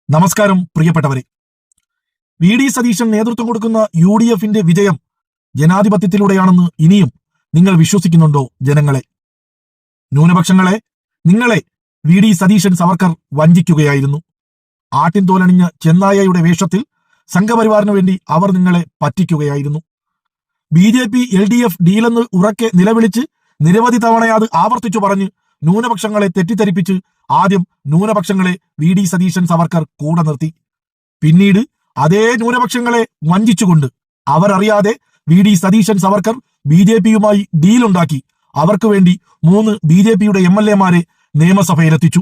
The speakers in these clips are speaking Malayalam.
നമസ്കാരം പ്രിയപ്പെട്ടവരെ. വി ഡി സതീശൻ നേതൃത്വം കൊടുക്കുന്ന UDFന്റെ വിജയം ജനാധിപത്യത്തിലൂടെയാണെന്ന് ഇനിയും നിങ്ങൾ വിശ്വസിക്കുന്നുണ്ടോ? ജനങ്ങളെ, ന്യൂനപക്ഷങ്ങളെ, നിങ്ങളെ വി ഡി സതീശൻ സവർക്കർ വഞ്ചിക്കുകയായിരുന്നു. ആട്ടിൻ തോലണിഞ്ഞ ചെന്നായയുടെ വേഷത്തിൽ സംഘപരിവാറിനു വേണ്ടി അവർ നിങ്ങളെ പറ്റിക്കുകയായിരുന്നു. BJP LDF ഡീലെന്ന് ഉറക്കെ നിലവിളിച്ച് നിരവധി തവണ അത് ആവർത്തിച്ചു പറഞ്ഞ് ന്യൂനപക്ഷങ്ങളെ തെറ്റിദ്ധരിപ്പിച്ച് ആദ്യം ന്യൂനപക്ഷങ്ങളെ വി ഡി സതീശൻ സവർക്കർ കൂടെ നിർത്തി. പിന്നീട് അതേ ന്യൂനപക്ഷങ്ങളെ വഞ്ചിച്ചുകൊണ്ട് അവരറിയാതെ വി ഡി സതീശൻ സവർക്കർ BJPയുമായി ഡീലുണ്ടാക്കി അവർക്ക് വേണ്ടി 3 BJPയുടെ MLAമാരെ നിയമസഭയിലെത്തിച്ചു.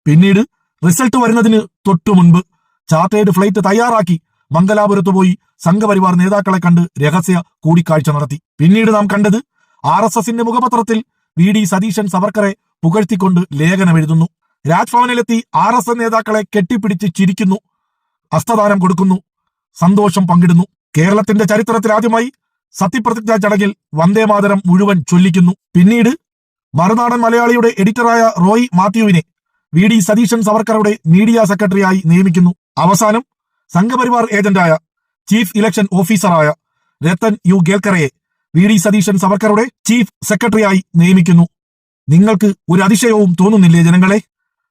പിന്നീട് റിസൾട്ട് വരുന്നതിന് തൊട്ടു മുൻപ് ചാർട്ടേഡ് ഫ്ലൈറ്റ് തയ്യാറാക്കി മംഗലാപുരത്ത് പോയി സംഘപരിവാർ നേതാക്കളെ കണ്ട് രഹസ്യ കൂടിക്കാഴ്ച നടത്തി. പിന്നീട് നാം കണ്ടത് RSSന്റെ മുഖപത്രത്തിൽ വി ഡി സതീശൻ സവർക്കറെ പുകഴ്ത്തിക്കൊണ്ട് ലേഖനമെഴുതുന്നു. രാജ്ഭവനിലെത്തി RSS നേതാക്കളെ കെട്ടിപ്പിടിച്ച് ചിരിക്കുന്നു, ഹസ്തദാനം കൊടുക്കുന്നു, സന്തോഷം പങ്കിടുന്നു. കേരളത്തിന്റെ ചരിത്രത്തിൽ ആദ്യമായി സത്യപ്രതിജ്ഞാ ചടങ്ങിൽ വന്ദേമാതരം മുഴുവൻ ചൊല്ലിക്കുന്നു. പിന്നീട് മറുനാടൻ മലയാളിയുടെ എഡിറ്ററായ റോയ് മാത്യുവിനെ വി ഡി സതീശൻ സവർക്കറുടെ മീഡിയ സെക്രട്ടറിയായി നിയമിക്കുന്നു. അവസാനം സംഘപരിവാർ ഏജന്റായ ചീഫ് ഇലക്ഷൻ ഓഫീസറായ രത്തൻ യു ഗേൽക്കറയെ വി ഡി സതീശൻ സവർക്കറുടെ ചീഫ് സെക്രട്ടറിയായി നിയമിക്കുന്നു. നിങ്ങൾക്ക് ഒരു അതിശയവും തോന്നുന്നില്ലേ ജനങ്ങളെ?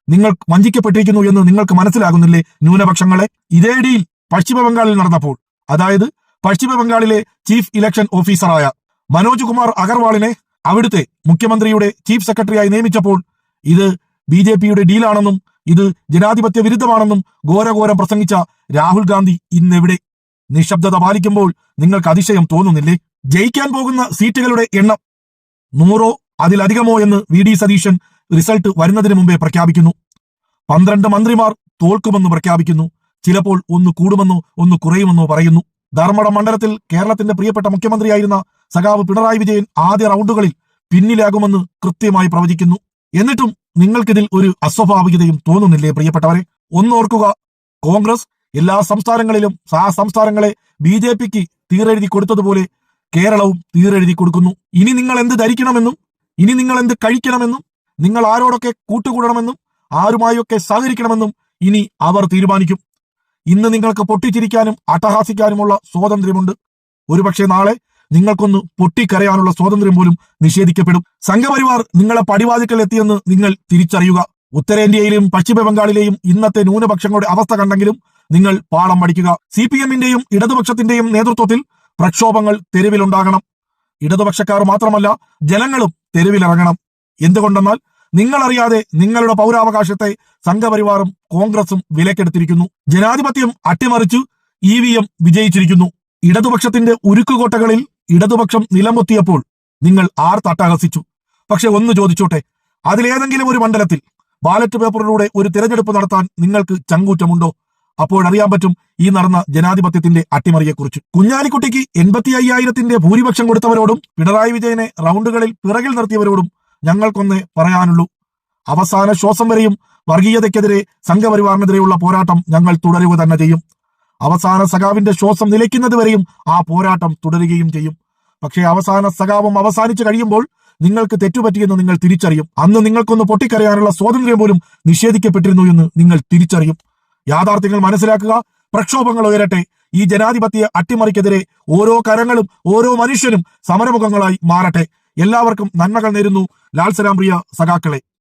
നിങ്ങൾ വഞ്ചിക്കപ്പെട്ടിരിക്കുന്നു എന്ന് നിങ്ങൾക്ക് മനസ്സിലാകുന്നില്ലേ ന്യൂനപക്ഷങ്ങളെ? ഇതേ ഡീൽ പശ്ചിമ ബംഗാളിൽ നടന്നപ്പോൾ, അതായത് പശ്ചിമ ബംഗാളിലെ ചീഫ് ഇലക്ഷൻ ഓഫീസറായ മനോജ് കുമാർ അഗർവാളിനെ അവിടുത്തെ മുഖ്യമന്ത്രിയുടെ ചീഫ് സെക്രട്ടറിയായി നിയമിച്ചപ്പോൾ ഇത് BJPയുടെ ഡീലാണെന്നും ഇത് ജനാധിപത്യ വിരുദ്ധമാണെന്നും ഘോരഘോരം പ്രസംഗിച്ച രാഹുൽ ഗാന്ധി ഇന്നെവിടെ? നിശബ്ദത പാലിക്കുമ്പോൾ നിങ്ങൾക്ക് അതിശയം തോന്നുന്നില്ലേ? ജയിക്കാൻ പോകുന്ന സീറ്റുകളുടെ എണ്ണം 100 അതിലധികമോ എന്ന് വി ഡി സതീശൻ റിസൾട്ട് വരുന്നതിന് മുമ്പേ പ്രഖ്യാപിക്കുന്നു. 12 മന്ത്രിമാർ തോൽക്കുമെന്ന് പ്രഖ്യാപിക്കുന്നു. ചിലപ്പോൾ ഒന്ന് കൂടുമെന്നോ ഒന്ന് കുറയുമെന്നോ പറയുന്നു. ധർമ്മട മണ്ഡലത്തിൽ കേരളത്തിന്റെ പ്രിയപ്പെട്ട മുഖ്യമന്ത്രിയായിരുന്ന സഖാവ് പിണറായി വിജയൻ ആദ്യ റൗണ്ടുകളിൽ പിന്നിലാകുമെന്ന് കൃത്യമായി പ്രവചിക്കുന്നു. എന്നിട്ടും നിങ്ങൾക്കിതിൽ ഒരു അസ്വാഭാവികതയും തോന്നുന്നില്ലേ പ്രിയപ്പെട്ടവരെ? ഒന്നോർക്കുക, കോൺഗ്രസ് എല്ലാ സംസ്ഥാനങ്ങളിലും ആ സംസ്ഥാനങ്ങളെ BJPക്ക് തീരെഴുതി കൊടുത്തതുപോലെ കേരളവും തീരെഴുതി കൊടുക്കുന്നു. ഇനി നിങ്ങൾ എന്ത് ധരിക്കണമെന്നും ഇനി നിങ്ങൾ എന്ത് കഴിക്കണമെന്നും നിങ്ങൾ ആരോടൊക്കെ കൂട്ടുകൂടണമെന്നും ആരുമായൊക്കെ സഹകരിക്കണമെന്നും ഇനി അവർ തീരുമാനിക്കും. ഇന്ന് നിങ്ങൾക്ക് പൊട്ടിച്ചിരിക്കാനും അട്ടഹാസിക്കാനുമുള്ള സ്വാതന്ത്ര്യമുണ്ട്. ഒരുപക്ഷെ നാളെ നിങ്ങൾക്കൊന്ന് പൊട്ടിക്കരയാനുള്ള സ്വാതന്ത്ര്യം പോലും നിഷേധിക്കപ്പെടും. സംഘപരിവാർ നിങ്ങളെ പടിവാതിക്കൽ എത്തിയെന്ന് നിങ്ങൾ തിരിച്ചറിയുക. ഉത്തരേന്ത്യയിലെയും പശ്ചിമ ബംഗാളിലെയും ഇന്നത്തെ ന്യൂനപക്ഷങ്ങളുടെ അവസ്ഥ കണ്ടെങ്കിലും നിങ്ങൾ പാഠം പഠിക്കുക. CPMന്റെയും ഇടതുപക്ഷത്തിന്റെയും നേതൃത്വത്തിൽ പ്രക്ഷോഭങ്ങൾ തെരുവിലുണ്ടാകണം. ഇടതുപക്ഷക്കാർ മാത്രമല്ല, ജനങ്ങളും തെരുവിലിറങ്ങണം. എന്തുകൊണ്ടെന്നാൽ നിങ്ങളറിയാതെ നിങ്ങളുടെ പൗരാവകാശത്തെ സംഘപരിവാറും കോൺഗ്രസും വിലക്കെടുത്തിരിക്കുന്നു. ജനാധിപത്യം അട്ടിമറിച്ചു EVM വിജയിച്ചിരിക്കുന്നു. ഇടതുപക്ഷത്തിന്റെ ഉരുക്കുകോട്ടകളിൽ ഇടതുപക്ഷം നിലംപൊത്തിയപ്പോൾ നിങ്ങൾ തട്ടഹസിച്ചു. പക്ഷെ ഒന്ന് ചോദിച്ചോട്ടെ, അതിലേതെങ്കിലും ഒരു മണ്ഡലത്തിൽ ബാലറ്റ് പേപ്പറിലൂടെ ഒരു തിരഞ്ഞെടുപ്പ് നടത്താൻ നിങ്ങൾക്ക് ചങ്കൂറ്റമുണ്ടോ? അപ്പോഴറിയാൻ പറ്റും ഈ നടന്ന ജനാധിപത്യത്തിന്റെ അട്ടിമറിയെക്കുറിച്ച്. കുഞ്ഞാലിക്കുട്ടിക്ക് 85,000ന്റെ ഭൂരിപക്ഷം കൊടുത്തവരോടും പിണറായി വിജയനെ റൗണ്ടുകളിൽ പിറകിൽ നിർത്തിയവരോടും ഞങ്ങൾക്കൊന്നേ പറയാനുള്ളൂ. അവസാന ശ്വാസം വരെയും വർഗീയതയ്ക്കെതിരെ സംഘപരിവാറിനെതിരെയുള്ള പോരാട്ടം ഞങ്ങൾ തുടരുക തന്നെ ചെയ്യും. അവസാന സഖാവിന്റെ ശ്വാസം നിലയ്ക്കുന്നത് വരെയും ആ പോരാട്ടം തുടരുകയും ചെയ്യും. പക്ഷേ അവസാന സഖാവം അവസാനിച്ചു കഴിയുമ്പോൾ നിങ്ങൾക്ക് തെറ്റുപറ്റിയെന്ന് നിങ്ങൾ തിരിച്ചറിയും. അന്ന് നിങ്ങൾക്കൊന്ന് പൊട്ടിക്കരയാനുള്ള സ്വാതന്ത്ര്യം പോലും നിഷേധിക്കപ്പെട്ടിരുന്നു എന്ന് നിങ്ങൾ തിരിച്ചറിയും. യാഥാർത്ഥ്യങ്ങൾ മനസ്സിലാക്കുക, പ്രക്ഷോഭങ്ങൾ ഉയരട്ടെ. ഈ ജനാധിപത്യ അട്ടിമറിക്കെതിരെ ഓരോ കരങ്ങളും ഓരോ മനുഷ്യനും സമരമുഖങ്ങളായി മാറട്ടെ. എല്ലാവർക്കും നന്മകൾ നേരുന്നു. ലാൽ സലാം പ്രിയ സഖാക്കളെ.